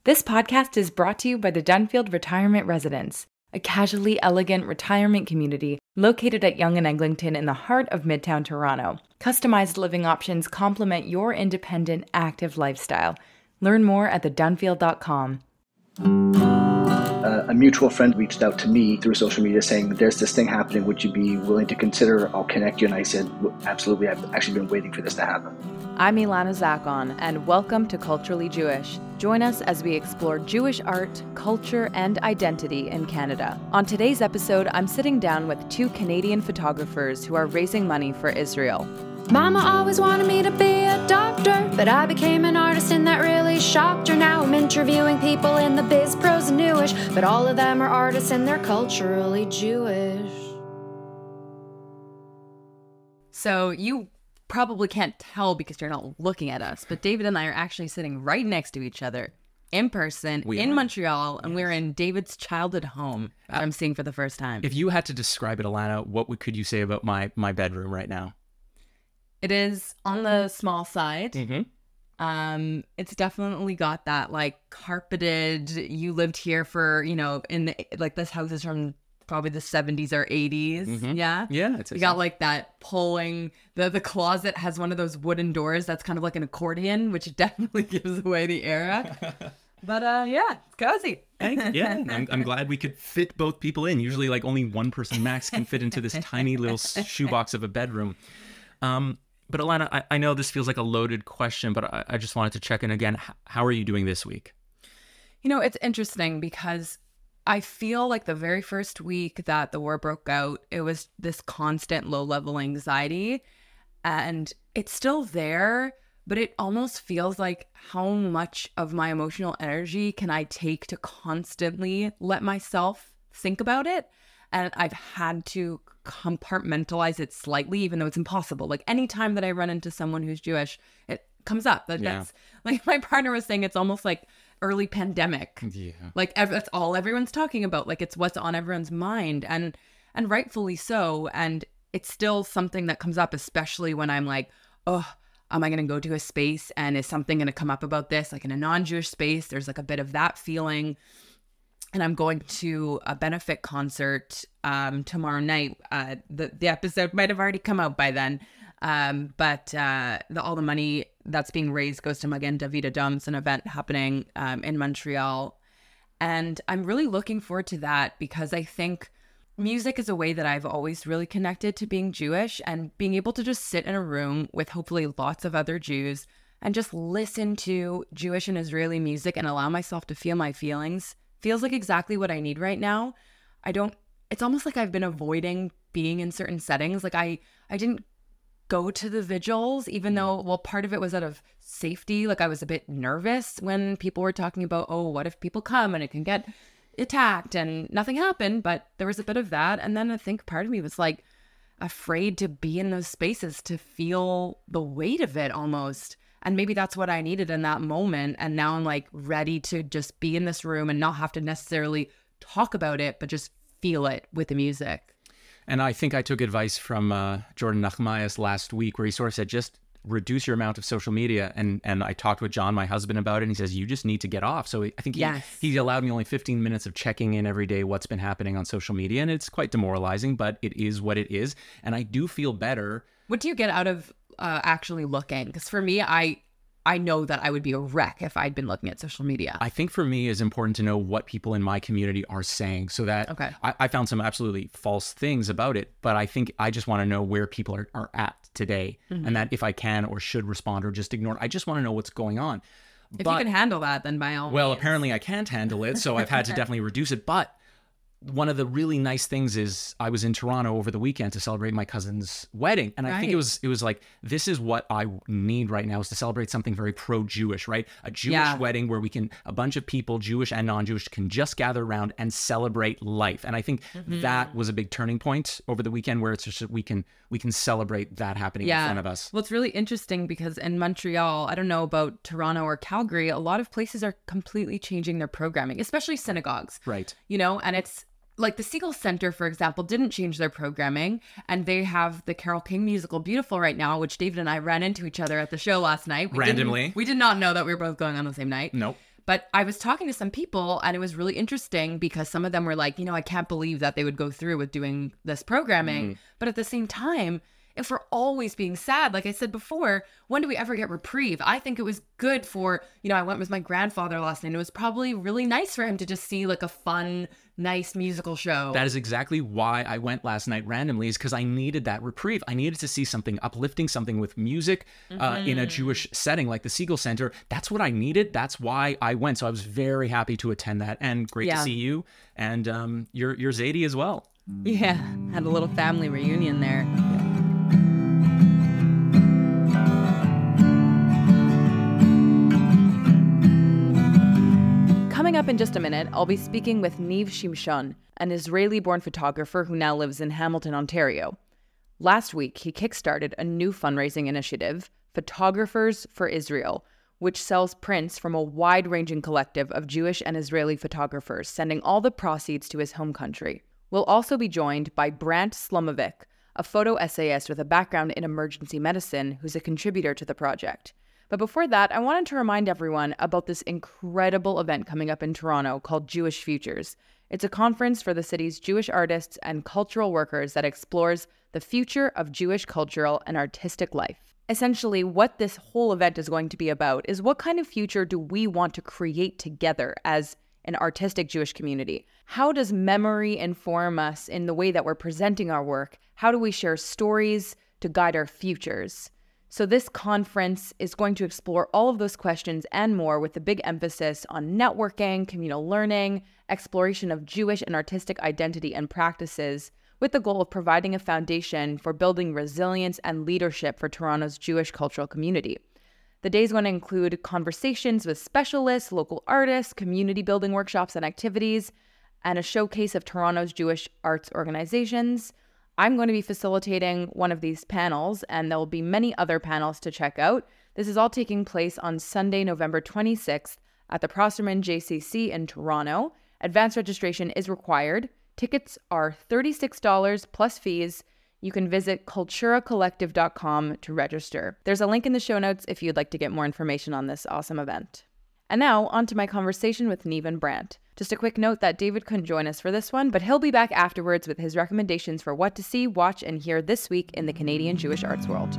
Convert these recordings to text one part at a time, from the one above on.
This podcast is brought to you by the Dunfield Retirement Residence, a casually elegant retirement community located at Yonge and Eglinton in the heart of Midtown Toronto. Customized living options complement your independent, active lifestyle. Learn more at thedunfield.com. A mutual friend reached out to me through social media saying, there's this thing happening. Would you be willing to consider? I'll connect you. And I said, absolutely. I've actually been waiting for this to happen. I'm Ilana Zackon, and welcome to Culturally Jewish. Join us as we explore Jewish art, culture, and identity in Canada. On today's episode, I'm sitting down with two Canadian photographers who are raising money for Israel. Mama always wanted me to be a doctor, but I became an artist and that really shocked her. Now I'm interviewing people in the biz, pros, and newish, but all of them are artists and they're culturally Jewish. So you probably can't tell because you're not looking at us, but David and I are actually sitting right next to each other in person in Montreal, and we're in David's childhood home that I'm seeing for the first time. If you had to describe it, Ilana, what could you say about my bedroom right now? It is on the small side. Mm-hmm. It's definitely got that like carpeted. You lived here for in the, like this house is from probably the 70s or 80s. Mm-hmm. Yeah. You got like that pulling. The closet has one of those wooden doors that's kind of like an accordion, which definitely gives away the era. But yeah, it's cozy. Yeah, I'm glad we could fit both people in. Usually like only one person max can fit into this tiny little shoebox of a bedroom. But Ilana, I know this feels like a loaded question, but I just wanted to check in again. How are you doing this week? It's interesting because I feel like the very first week that the war broke out, it was this constant low-level anxiety, and it's still there, but it almost feels like how much of my emotional energy can I take to constantly let myself think about it? And I've had to compartmentalize it slightly, even though it's impossible. Like anytime that I run into someone who's Jewish, it comes up. That's like my partner was saying, it's almost like early pandemic. Yeah. Like that's all everyone's talking about. Like it's what's on everyone's mind, and rightfully so. And it's still something that comes up, especially when I'm like, oh, am I going to go to a space and is something going to come up about this? Like in a non-Jewish space, there's like a bit of that feeling. And I'm going to a benefit concert tomorrow night. The episode might have already come out by then. But all the money that's being raised goes to Magen David Adom. It's an event happening in Montreal. And I'm really looking forward to that because I think music is a way that I've always really connected to being Jewish, and being able to just sit in a room with hopefully lots of other Jews and just listen to Jewish and Israeli music and allow myself to feel my feelings feels like exactly what I need right now. It's almost like I've been avoiding being in certain settings. Like I didn't go to the vigils, even though, well, part of it was out of safety. Like I was a bit nervous when people were talking about, oh, what if people come and it can get attacked, and nothing happened, but there was a bit of that. And then I think part of me was like afraid to be in those spaces, to feel the weight of it almost. And maybe that's what I needed in that moment. And now I'm like ready to just be in this room and not have to necessarily talk about it, but just feel it with the music. And I think I took advice from Jordan Nachmayas last week, where he sort of said, just reduce your amount of social media. And I talked with John, my husband, about it. And he says, you just need to get off. So I think he allowed me only 15 minutes of checking in every day what's been happening on social media. And it's quite demoralizing, but it is what it is. And I do feel better. What do you get out of actually looking? Because for me, I know that I would be a wreck if I'd been looking at social media. I think for me, it's important to know what people in my community are saying, so that I found some absolutely false things about it, but I think I just want to know where people are at today, and that if I can or should respond or just ignore it, I just want to know what's going on. If you can handle that, then by all means. Well, apparently I can't handle it, so I've had to definitely reduce it, but one of the really nice things is I was in Toronto over the weekend to celebrate my cousin's wedding. And I think it was like, this is what I need right now, is to celebrate something very pro-Jewish, right? A Jewish wedding where a bunch of people, Jewish and non-Jewish, can just gather around and celebrate life. And I think that was a big turning point over the weekend, where it's just we can celebrate that happening in front of us. Well, it's really interesting because in Montreal, I don't know about Toronto or Calgary, a lot of places are completely changing their programming, especially synagogues. Right. And it's like the Siegel Center, for example, didn't change their programming, and they have the Carole King musical Beautiful right now, which David and I ran into each other at the show last night. Randomly. We did not know that we were both going on the same night. Nope. But I was talking to some people and it was really interesting because some of them were like, I can't believe that they would go through with doing this programming. But at the same time, if we're always being sad, like I said before, when do we ever get reprieve? I think it was good for, I went with my grandfather last night. And it was probably really nice for him to just see like a fun, nice musical show. That is exactly why I went last night randomly, is because I needed that reprieve. I needed to see something uplifting, something with music in a Jewish setting like the Siegel Center. That's what I needed. That's why I went. So I was very happy to attend that, and great to see you and your Zadie as well. Yeah, had a little family reunion there. Coming up in just a minute, I'll be speaking with Niv Shimshon, an Israeli-born photographer who now lives in Hamilton, Ontario. Last week, he kickstarted a new fundraising initiative, Photographers for Israel, which sells prints from a wide-ranging collective of Jewish and Israeli photographers, sending all the proceeds to his home country. We'll also be joined by Brant Slomovic, a photo essayist with a background in emergency medicine who's a contributor to the project. But before that, I wanted to remind everyone about this incredible event coming up in Toronto called Jewish Futures. It's a conference for the city's Jewish artists and cultural workers that explores the future of Jewish cultural and artistic life. Essentially, what this whole event is going to be about is what kind of future do we want to create together as an artistic Jewish community? How does memory inform us in the way that we're presenting our work? How do we share stories to guide our futures? So this conference is going to explore all of those questions and more, with a big emphasis on networking, communal learning, exploration of Jewish and artistic identity and practices, with the goal of providing a foundation for building resilience and leadership for Toronto's Jewish cultural community. The day is going to include conversations with specialists, local artists, community building workshops and activities, and a showcase of Toronto's Jewish arts organizations. I'm going to be facilitating one of these panels, and there will be many other panels to check out. This is all taking place on Sunday, November 26th at the Prosserman JCC in Toronto. Advanced registration is required. Tickets are $36 plus fees. You can visit culturacollective.com to register. There's a link in the show notes if you'd like to get more information on this awesome event. And now, on to my conversation with Niv and Brant. Just a quick note that David couldn't join us for this one, but he'll be back afterwards with his recommendations for what to see, watch, and hear this week in the Canadian Jewish arts world.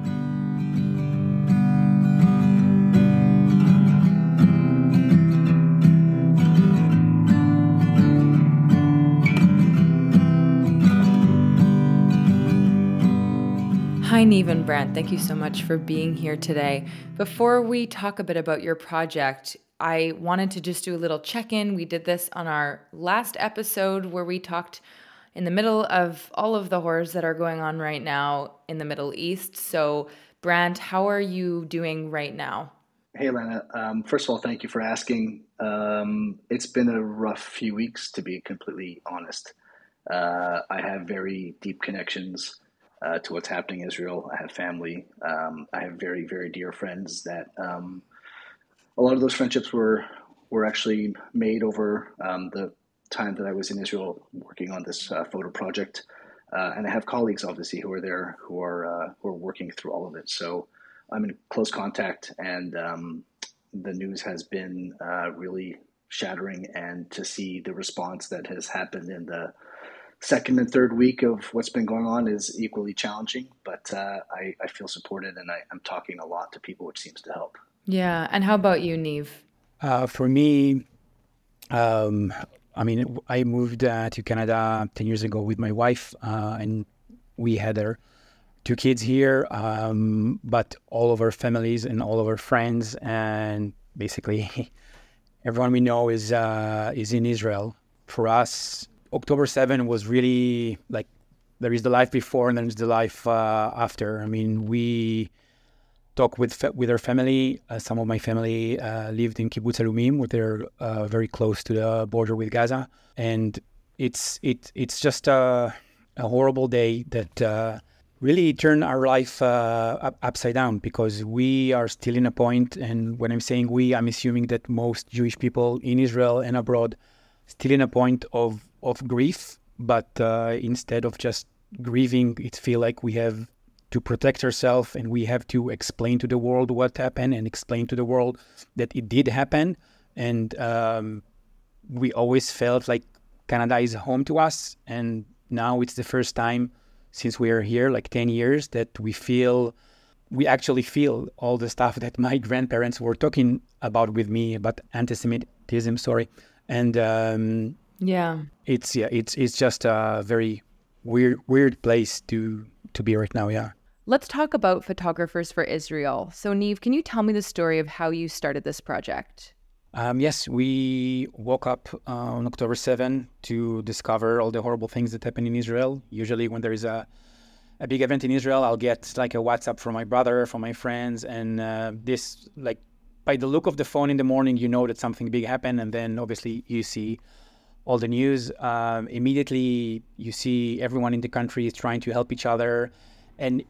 Hi, Niv and Brant. Thank you so much for being here today. Before we talk a bit about your project, I wanted to just do a little check-in. We did this on our last episode where we talked in the middle of all of the horrors that are going on right now in the Middle East. So, Brant, how are you doing right now? Hey, Ilana. First of all, thank you for asking. It's been a rough few weeks, to be completely honest. I have very deep connections to what's happening in Israel. I have family. I have very, very dear friends that a lot of those friendships were actually made over the time that I was in Israel working on this photo project. And I have colleagues, obviously, who are there, who are working through all of it. So I'm in close contact, and the news has been really shattering. And to see the response that has happened in the second and third week of what's been going on is equally challenging. But I feel supported, and I'm talking a lot to people, which seems to help. Yeah. And how about you, Niv? For me, I moved to Canada 10 years ago with my wife, and we had our 2 kids here, but all of our families and all of our friends and basically everyone we know is in Israel. For us, October 7 was really like, there is the life before and then there's the life after. I mean, we talk with our family. Some of my family lived in Kibbutz Alumim, where they're very close to the border with Gaza, and it's just a horrible day that really turned our life upside down, because we are still in a point, and when I'm saying we, I'm assuming that most Jewish people in Israel and abroad still in a point of grief, but instead of just grieving, it feels like we have to protect ourselves, and we have to explain to the world what happened and explain to the world that it did happen, And we always felt like Canada is home to us. And now it's the first time since we are here, like 10 years, that we actually feel all the stuff that my grandparents were talking about with me about anti-Semitism, And it's just a very weird place to be right now. Yeah. Let's talk about Photographers for Israel. So Niamh, can you tell me the story of how you started this project? Yes, we woke up on October 7 to discover all the horrible things that happen in Israel. Usually when there is a big event in Israel, I'll get like a WhatsApp from my brother, from my friends, and this, like, by the look of the phone in the morning, you know that something big happened, and then obviously you see all the news. Immediately you see everyone in the country is trying to help each other, and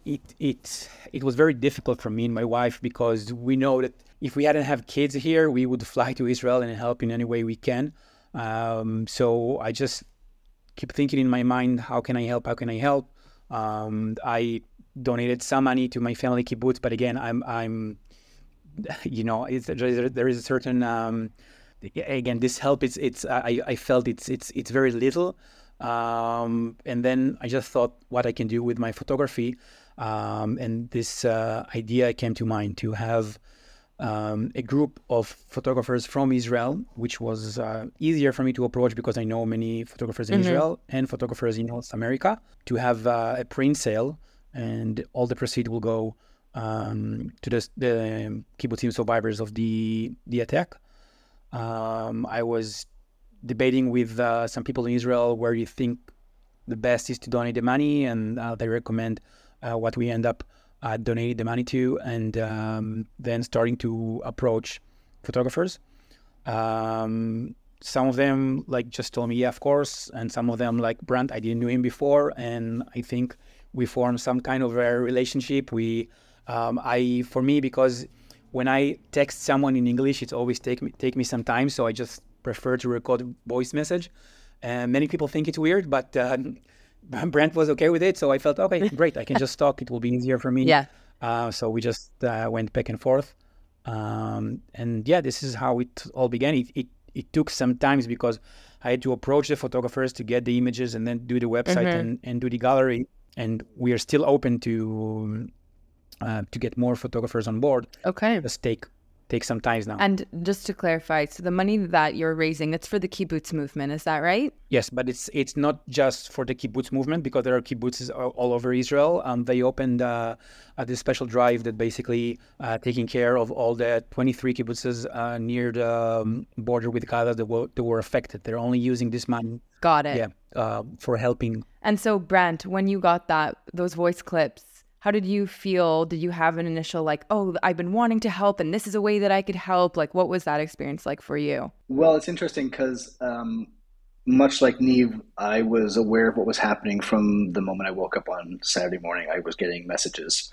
it was very difficult for me and my wife, because we know that if we hadn't have kids here, we would fly to Israel and help in any way we can. So I just keep thinking in my mind, how can I help? I donated some money to my family kibbutz, but again, I'm there is a certain again, this help. I felt it's very little, and then I just thought what I can do with my photography, and this idea came to mind to have a group of photographers from Israel, which was easier for me to approach because I know many photographers in Israel and photographers in North America, to have a print sale, and all the proceeds will go to the kibbutzim survivors of the attack. I was debating with some people in Israel where you think the best is to donate the money, and they recommend what we end up donating the money to, and then starting to approach photographers. Some of them just told me, yeah, of course, and some of them like Brant, I didn't know him before, and I think we formed some kind of a relationship. For me, because when I text someone in English, it's always take me some time, so I just prefer to record a voice message. And many people think it's weird, but Brant was okay with it, so I felt, okay, great, I can just talk. It will be easier for me. Yeah. So we just went back and forth. And yeah, this is how it all began. It took some time because I had to approach the photographers to get the images and then do the website and do the gallery. And we are still open to get more photographers on board. Okay. Just take some time now. And just to clarify, so the money that you're raising, it's for the kibbutz movement, is that right? Yes, but it's not just for the kibbutz movement, because there are kibbutzes all over Israel. They opened this special drive that basically taking care of all the 23 kibbutzes near the border with Gaza that were affected. They're only using this money. Got it. Yeah, for helping. And so, Brant, when you got those voice clips, how did you feel? Did you have an initial oh, I've been wanting to help and this is a way that I could help? What was that experience like for you? Well, it's interesting because much like Niamh, I was aware of what was happening from the moment I woke up on Saturday morning. I was getting messages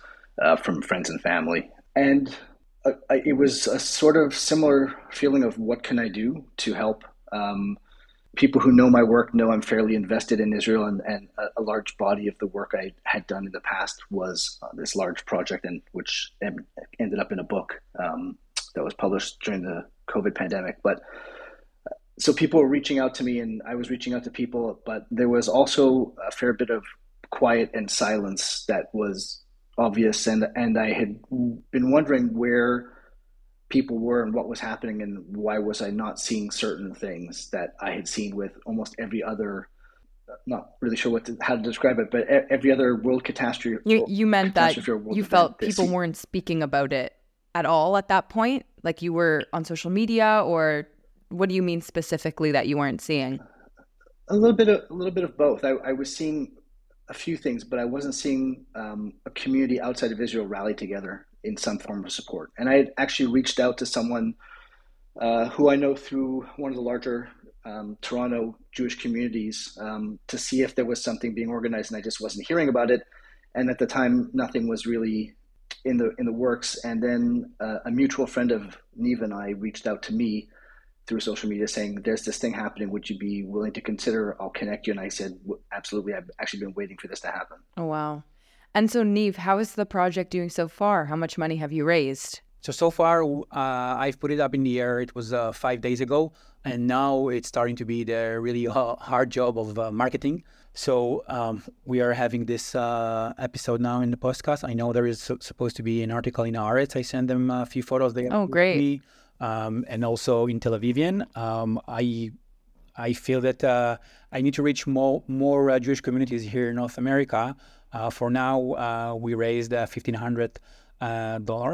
from friends and family. And it was a sort of similar feeling of what can I do to help? People who know my work know I'm fairly invested in Israel, and a large body of the work I had done in the past was this large project, and which ended up in a book that was published during the COVID pandemic. But so people were reaching out to me, and I was reaching out to people, but there was also a fair bit of quiet and silence that was obvious, and I had been wondering where people were and what was happening, and why was I not seeing certain things that I had seen with almost every other, not really sure how to describe it, but every other world catastrophe. You meant that you felt people weren't speaking about it at all at that point? Like you were on social media, or what do you mean specifically that you weren't seeing? A little bit of both. I was seeing a few things, but I wasn't seeing a community outside of Israel rally together in some form of support. And I had actually reached out to someone who I know through one of the larger Toronto Jewish communities to see if there was something being organized, and I just wasn't hearing about it. And at the time, nothing was really in the works. And then a mutual friend of Niamh and I reached out to me through social media saying, there's this thing happening. Would you be willing to consider? I'll connect you. And I said, absolutely. I've actually been waiting for this to happen. Oh, wow. And so, Niamh, how is the project doing so far? How much money have you raised? So far, I've put it up in the air. It was 5 days ago, and now it's starting to be the really hard job of marketing. So we are having this episode now in the podcast. I know there is supposed to be an article in Haaretz. I sent them a few photos. They great. Me, and also in Tel Avivian. I feel that I need to reach more Jewish communities here in North America. For now, we raised $1,500.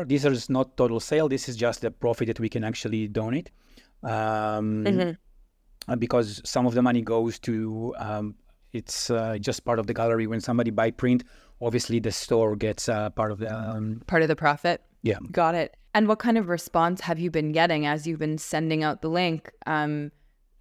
This is not total sale. This is just the profit that we can actually donate, because some of the money goes to. It's just part of the gallery. When somebody buy print, obviously the store gets part of the profit. Yeah, got it. And what kind of response have you been getting as you've been sending out the link?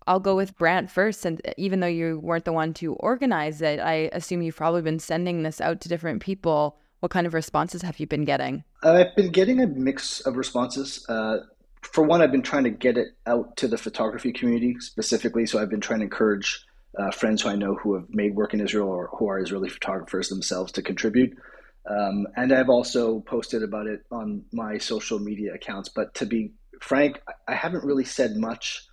I'll go with Brant first, and even though you weren't the one to organize it, I assume you've probably been sending this out to different people. What kind of responses have you been getting? I've been getting a mix of responses. For one, I've been trying to get it out to the photography community specifically, so I've been trying to encourage friends who I know who have made work in Israel or who are Israeli photographers themselves to contribute. And I've also posted about it on my social media accounts. But to be frank, I haven't really said much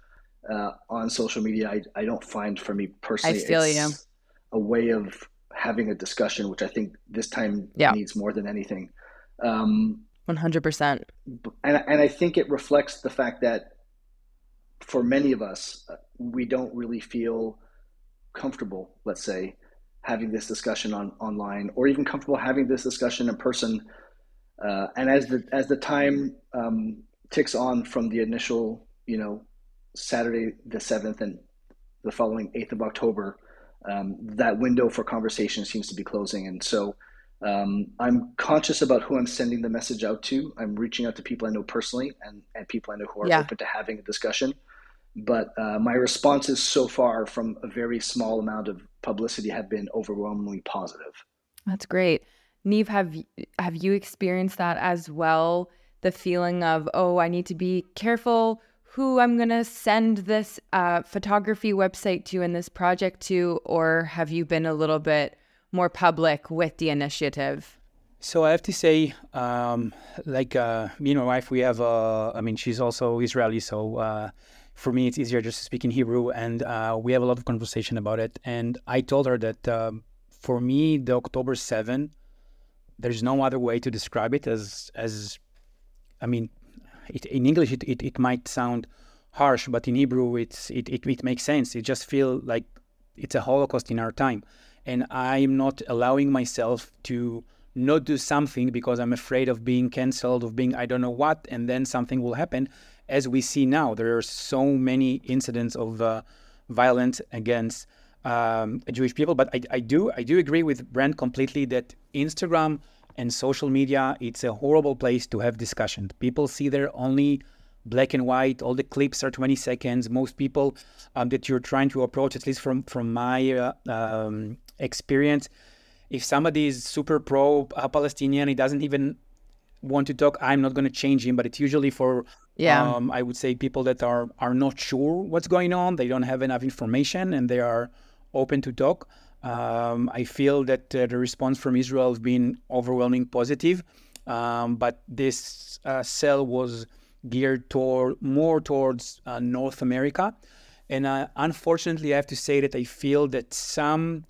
on social media. I don't find, for me personally, it's a way of having a discussion, which I think this time needs more than anything. 100%. And I think it reflects the fact that for many of us, we don't really feel comfortable, let's say, having this discussion online, or even comfortable having this discussion in person. And as the time ticks on from the initial, Saturday the 7th and the following 8th of October, that window for conversation seems to be closing. And so I'm conscious about who I'm sending the message out to. I'm reaching out to people I know personally and people I know who are open to having a discussion. But my responses so far from a very small amount of publicity have been overwhelmingly positive. That's great. Neve, have you experienced that as well? The feeling of, I need to be careful who I'm going to send this photography website to and this project to, or have you been a little bit more public with the initiative? So I have to say, me and my wife, we have, she's also Israeli, so for me, it's easier just to speak in Hebrew, and we have a lot of conversation about it. And I told her that for me, the October 7, there's no other way to describe it in English, it might sound harsh, but in Hebrew, it makes sense. It just feels like it's a Holocaust in our time. And I'm not allowing myself to not do something because I'm afraid of being canceled, of being I don't know what, and then something will happen. As we see now, there are so many incidents of violence against Jewish people. But I do agree with Brant completely that Instagram and social media, it's a horrible place to have discussion. People see there only black and white. All the clips are 20 seconds. Most people that you're trying to approach, at least from my experience, if somebody is super pro-Palestinian, he doesn't even want to talk, I'm not going to change him. But it's usually for, I would say, people that are not sure what's going on. They don't have enough information and they are open to talk. I feel that the response from Israel has been overwhelming positive, but this cell was geared more towards North America. And unfortunately, I have to say that I feel that some,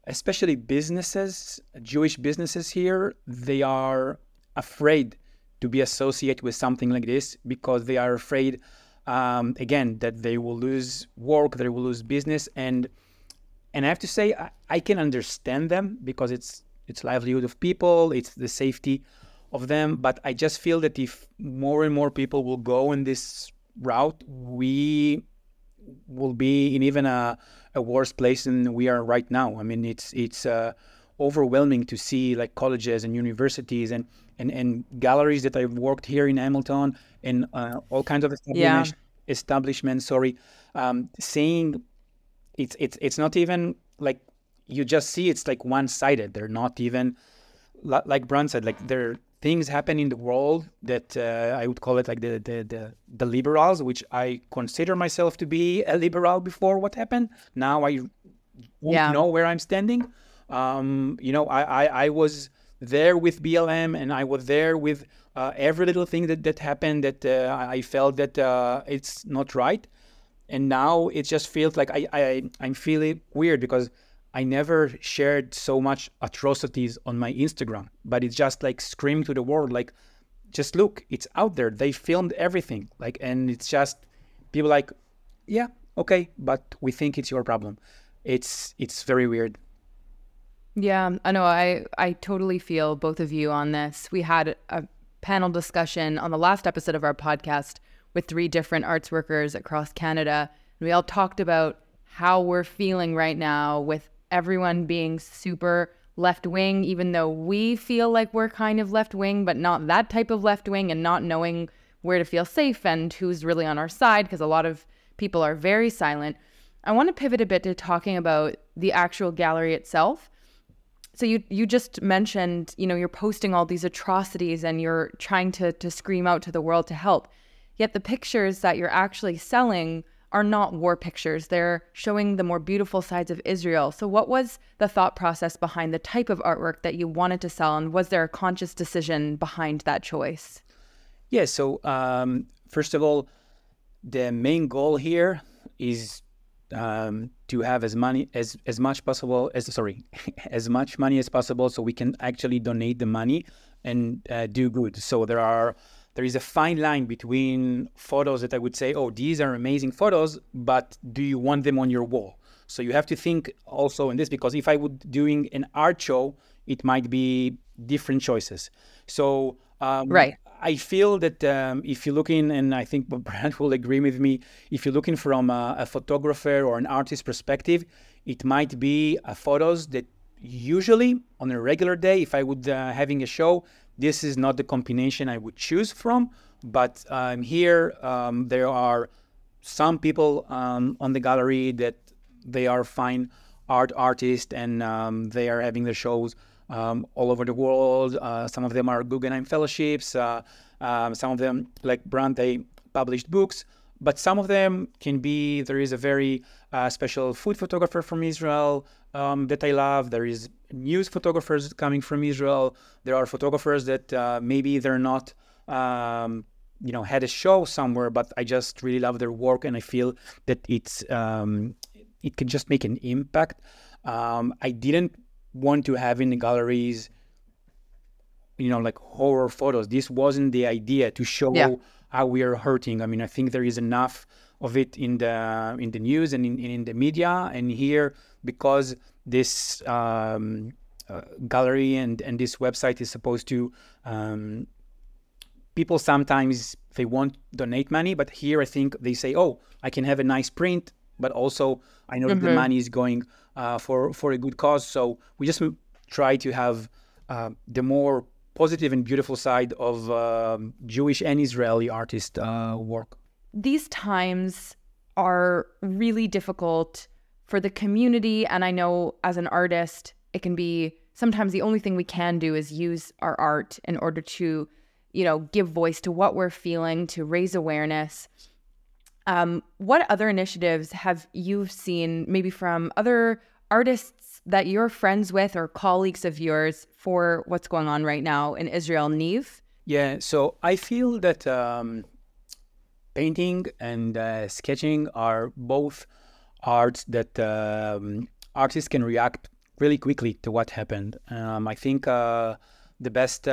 especially businesses, Jewish businesses here, they are afraid to be associated with something like this because they are afraid, again, that they will lose work, they will lose business. And I have to say, I can understand them because it's livelihood of people, it's the safety of them. But I just feel that if more and more people will go in this route, we will be in even a worse place than we are right now. I mean, it's overwhelming to see like colleges and universities and galleries that I've worked here in Hamilton and all kinds of establishments. Saying it's not even like you just see it's like one-sided. They're not even like Brant said, like there are things happen in the world that I would call it like the liberals, which I consider myself to be a liberal before what happened. Now I won't know where I'm standing. I was there with BLM and I was there with every little thing that happened that I felt that it's not right. And now it just feels like I'm feeling weird because I never shared so much atrocities on my Instagram, but it's just like screaming to the world, like, just look, it's out there. They filmed everything. Like, and it's just people like, yeah, okay, but we think it's your problem. It's very weird. Yeah, I know. I totally feel both of you on this. We had a panel discussion on the last episode of our podcast with 3 different arts workers across Canada. And we all talked about how we're feeling right now with everyone being super left-wing, even though we feel like we're kind of left-wing, but not that type of left-wing, and not knowing where to feel safe and who's really on our side, because a lot of people are very silent. I want to pivot a bit to talking about the actual gallery itself. So you just mentioned, you're posting all these atrocities and you're trying to scream out to the world to help. Yet the pictures that you're actually selling are not war pictures. They're showing the more beautiful sides of Israel. So what was the thought process behind the type of artwork that you wanted to sell? And was there a conscious decision behind that choice? Yeah, so first of all, the main goal here is to have as much money as possible, so we can actually donate the money and do good. So there is a fine line between photos that I would say, oh, these are amazing photos, but do you want them on your wall? So you have to think also in this, because if I would doing an art show, it might be different choices. So right. I feel that if you're looking, and I think Brant will agree with me, if you're looking from a photographer or an artist perspective, it might be photos that usually on a regular day, if I would having a show, this is not the combination I would choose from. But here, there are some people on the gallery that they are fine artists, and they are having their shows all over the world. Some of them are Guggenheim Fellowships. Some of them, like Brant, they published books. But some of them can be, there is a very special food photographer from Israel that I love. There is news photographers coming from Israel. There are photographers that maybe they're not, had a show somewhere, but I just really love their work, and I feel that it can just make an impact. I didn't want to have in the galleries, like horror photos. This wasn't the idea, to show how we are hurting. I mean, I think there is enough of it in the news and in the media. And here, because this gallery and this website is supposed to, people sometimes they won't donate money, but here I think they say, oh, I can have a nice print, but also I know that the money is going for a good cause. So we just try to have the more positive and beautiful side of Jewish and Israeli artist work. These times are really difficult for the community. And I know as an artist, it can be sometimes the only thing we can do is use our art in order to, give voice to what we're feeling, to raise awareness. What other initiatives have you seen, maybe from other artists that you're friends with or colleagues of yours, for what's going on right now in Israel, Niv? Yeah, so I feel that painting and sketching are both arts that artists can react really quickly to what happened. I think the best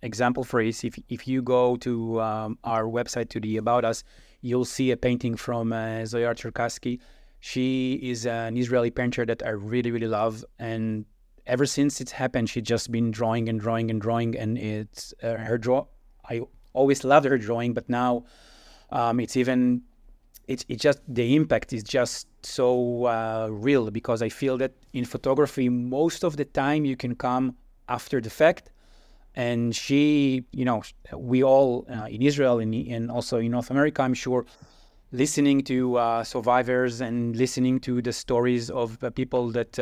example for it is if you go to our website, to the About Us, you'll see a painting from Zohar Cherkassky. She is an Israeli painter that I really, really love. And ever since it's happened, she's just been drawing and drawing and drawing. And it's her draw. I always loved her drawing, but now it's just, the impact is just so real, because I feel that in photography, most of the time you can come after the fact. And she, we all in Israel and also in North America, I'm sure, listening to survivors and listening to the stories of people that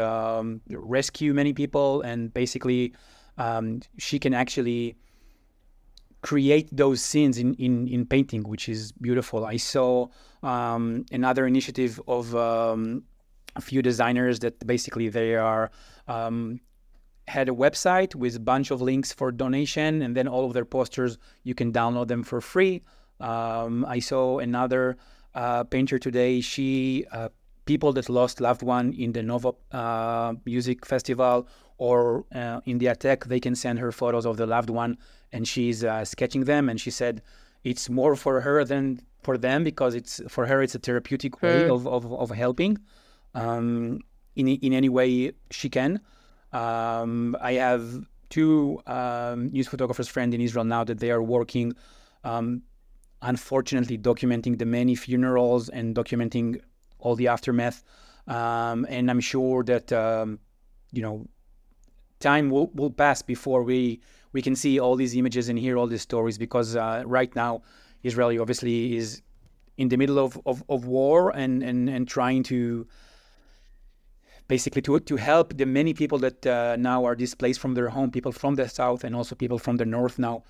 rescue many people. And basically, she can actually create those scenes in painting, which is beautiful. I saw another initiative of a few designers that basically they are had a website with a bunch of links for donation, and then all of their posters, you can download them for free. I saw another painter today. She people that lost loved one in the Nova Music Festival or in the attack, they can send her photos of the loved one, and she's sketching them. And she said it's more for her than for them, because it's for her it's a therapeutic way of helping in any way she can. I have two news photographers friends in Israel now that they are working, unfortunately, documenting the many funerals and documenting all the aftermath. And I'm sure that, time will pass before we can see all these images and hear all these stories, because right now, Israel obviously is in the middle of war and trying to basically to help the many people that now are displaced from their home, people from the south and also people from the north now.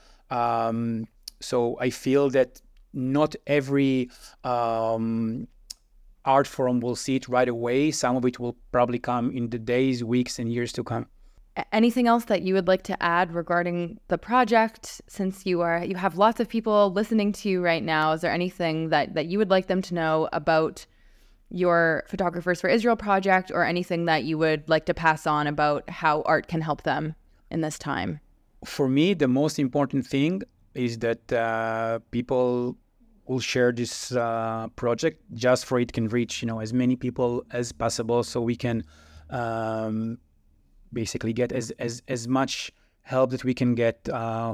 So I feel that not every art form will see it right away. Some of it will probably come in the days, weeks, and years to come. Anything else that you would like to add regarding the project, since you have lots of people listening to you right now? Is there anything that you would like them to know about your Photographers for Israel project, or anything that you would like to pass on about how art can help them in this time? For me, the most important thing is that people will share this project just for it can reach as many people as possible, so we can basically get as much help that we can get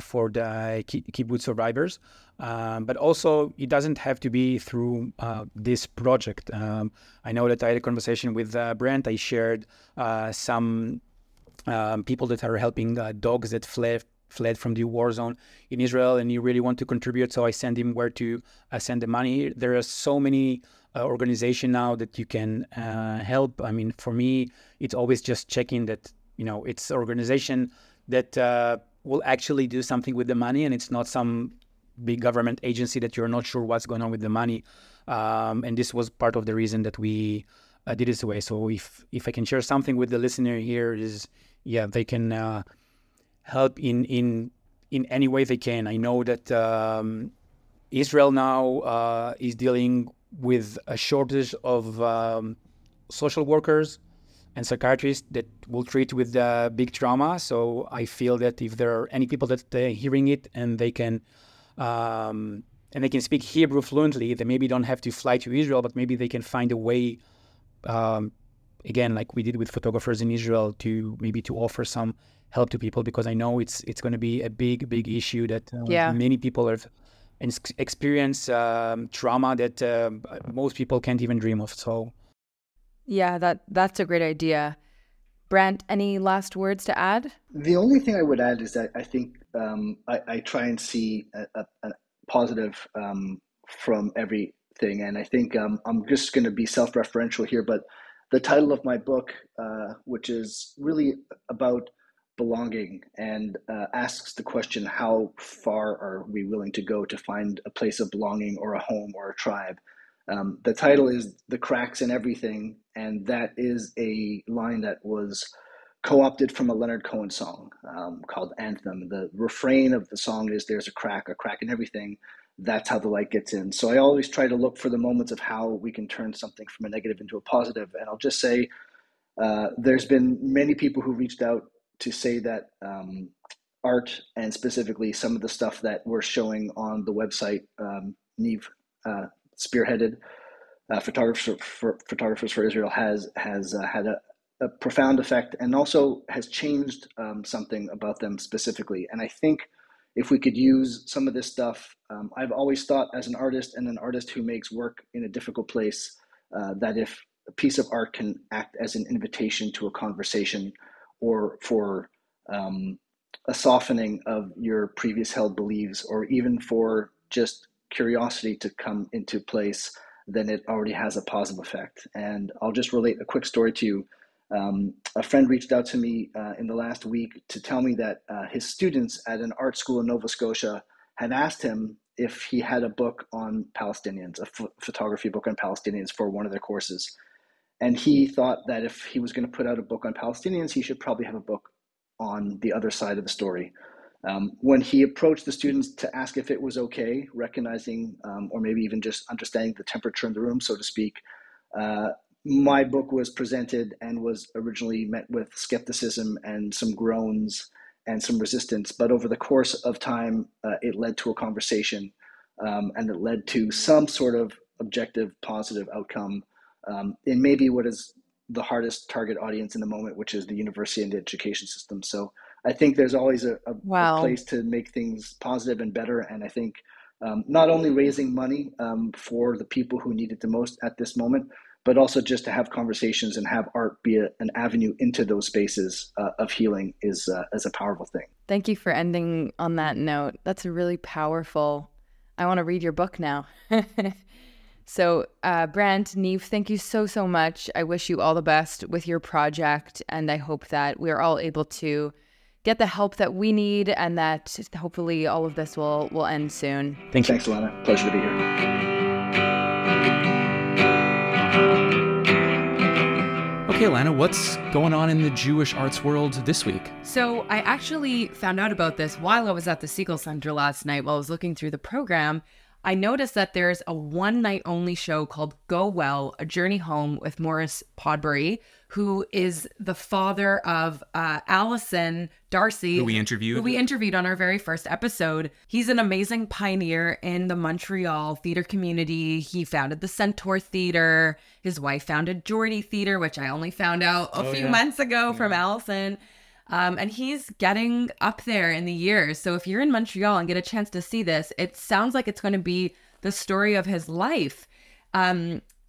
for the kibbutz survivors. But also, it doesn't have to be through this project. I know that I had a conversation with Brant. I shared some people that are helping dogs that fled from the war zone in Israel, and you really want to contribute. So I send him where to send the money. There are so many organizations now that you can help. I mean, for me, it's always just checking that, it's an organization that will actually do something with the money, and it's not some big government agency that you're not sure what's going on with the money. And this was part of the reason that we did it this way. So if I can share something with the listener here is, they can help in any way they can. I know that Israel now is dealing with a shortage of social workers and psychiatrists that will treat with big trauma. So I feel that if there are any people that are hearing it and they can speak Hebrew fluently, they maybe don't have to fly to Israel, but maybe they can find a way, again, like we did with photographers in Israel, to offer some help to people, because I know it's going to be a big issue that many people have experienced trauma that most people can't even dream of. So. Yeah, that's a great idea. Brant, any last words to add? The only thing I would add is that I think I try and see a positive from everything. And I think I'm just going to be self-referential here, but the title of my book, which is really about belonging and asks the question, how far are we willing to go to find a place of belonging or a home or a tribe? The title is The Cracks in Everything, and that is a line that was co-opted from a Leonard Cohen song called Anthem. The refrain of the song is, there's a crack in everything. That's how the light gets in. So I always try to look for the moments of how we can turn something from a negative into a positive. And I'll just say there's been many people who reached out to say that art, and specifically some of the stuff that we're showing on the website, Neve spearheaded Photographers for Israel, has had a profound effect, and also has changed something about them specifically. And I think if we could use some of this stuff, I've always thought, as an artist and an artist who makes work in a difficult place, that if a piece of art can act as an invitation to a conversation, or for a softening of your previous held beliefs, or even for just curiosity to come into place, then it already has a positive effect. And I'll just relate a quick story to you. A friend reached out to me in the last week to tell me that his students at an art school in Nova Scotia had asked him if he had a book on Palestinians, a photography book on Palestinians for one of their courses. And he thought that if he was going to put out a book on Palestinians, he should probably have a book on the other side of the story. When he approached the students to ask if it was okay, recognizing or maybe even just understanding the temperature in the room, so to speak, my book was presented and was originally met with skepticism and some groans and some resistance. But over the course of time, it led to a conversation and it led to some sort of objective, positive outcome in maybe what is the hardest target audience in the moment, which is the university and the education system. So I think there's always a place to make things positive and better. And I think not only raising money for the people who need it the most at this moment, but also just to have conversations and have art be an avenue into those spaces of healing is a powerful thing. Thank you for ending on that note. That's a really powerful. I want to read your book now. So, Brant, Niamh, thank you so much. I wish you all the best with your project, and I hope that we're all able to get the help that we need, and that hopefully all of this will end soon. Thanks, Ilana. Pleasure to be here. Okay, Ilana, what's going on in the Jewish arts world this week? So I actually found out about this while I was at the Siegel Center last night. While I was looking through the program, I noticed that there's a one-night only show called Go Well, A Journey Home with Maurice Podbury, who is the father of Allison Darcy, who we interviewed on our very first episode. He's an amazing pioneer in the Montreal theater community. He founded the Centaur Theater. His wife founded Geordie Theater, which I only found out a few months ago from Allison. And he's getting up there in the years. So if you're in Montreal and get a chance to see this, it sounds like it's going to be the story of his life.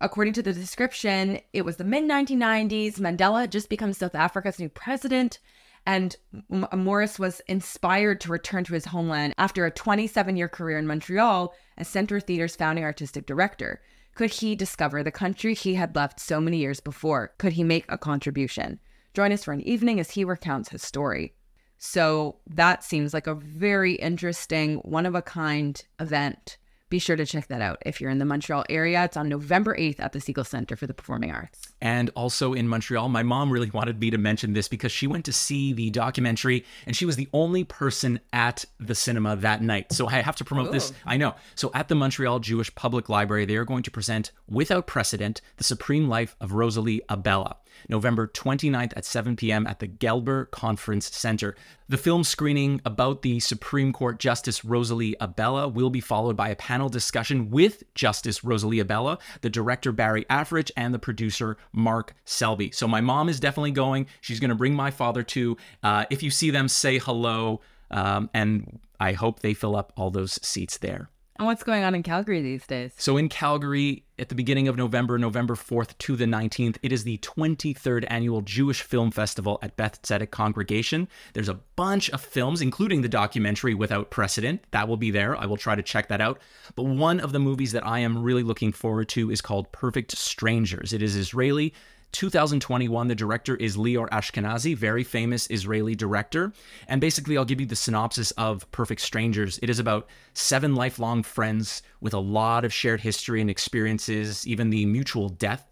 According to the description, it was the mid-1990s. Mandela had just become South Africa's new president. And Maurice was inspired to return to his homeland after a 27-year career in Montreal as Centaur Theater's founding artistic director. Could he discover the country he had left so many years before? Could he make a contribution? Join us for an evening as he recounts his story. So that seems like a very interesting, one-of-a-kind event. Be sure to check that out if you're in the Montreal area. It's on November 8th at the Siegel Center for the Performing Arts. And also in Montreal, my mom really wanted me to mention this because she went to see the documentary and she was the only person at the cinema that night. So I have to promote this. I know. So at the Montreal Jewish Public Library, they are going to present Without Precedent, The Supreme Life of Rosalie Abella, November 29th at 7 p.m. at the Gelber Conference Center. The film screening about the Supreme Court Justice Rosalie Abella will be followed by a panel discussion with Justice Rosalie Abella, the director Barry Africh, and the producer Mark Selby. So my mom is definitely going. She's going to bring my father too. If you see them, say hello, and I hope they fill up all those seats there. And what's going on in Calgary these days? So in Calgary, at the beginning of November 4th to the 19th, it is the 23rd Annual Jewish Film Festival at Beth Tzedek Congregation. There's a bunch of films, including the documentary Without Precedent. That will be there. I will try to check that out. But one of the movies that I am really looking forward to is called Perfect Strangers. It is Israeli. 2021, the director is Lior Ashkenazi, very famous Israeli director. And basically, I'll give you the synopsis of Perfect Strangers. It is about 7 lifelong friends with a lot of shared history and experiences, even the mutual death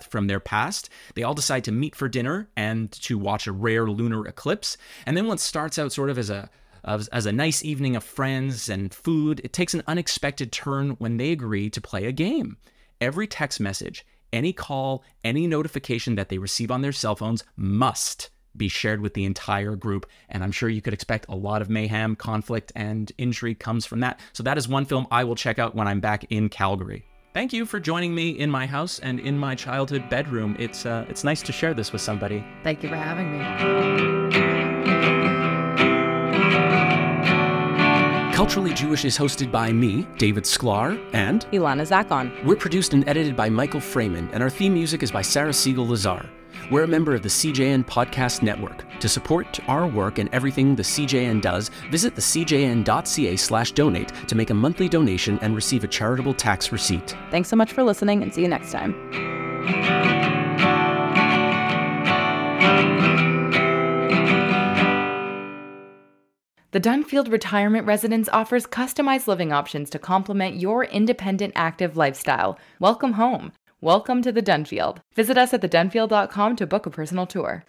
from their past. They all decide to meet for dinner and to watch a rare lunar eclipse. And then what starts out sort of as a nice evening of friends and food, it takes an unexpected turn when they agree to play a game. Every text message, any call, any notification that they receive on their cell phones must be shared with the entire group. And I'm sure you could expect a lot of mayhem, conflict, and intrigue comes from that. So that is one film I will check out when I'm back in Calgary. Thank you for joining me in my house and in my childhood bedroom. It's nice to share this with somebody. Thank you for having me. Culturally Jewish is hosted by me, David Sklar, and Ilana Zackon. We're produced and edited by Michael Freeman, and our theme music is by Sarah Siegel-Lazar. We're a member of the CJN Podcast Network. To support our work and everything the CJN does, visit thecjn.ca/donate to make a monthly donation and receive a charitable tax receipt. Thanks so much for listening, and see you next time. The Dunfield Retirement Residence offers customized living options to complement your independent, active lifestyle. Welcome home. Welcome to the Dunfield. Visit us at thedunfield.com to book a personal tour.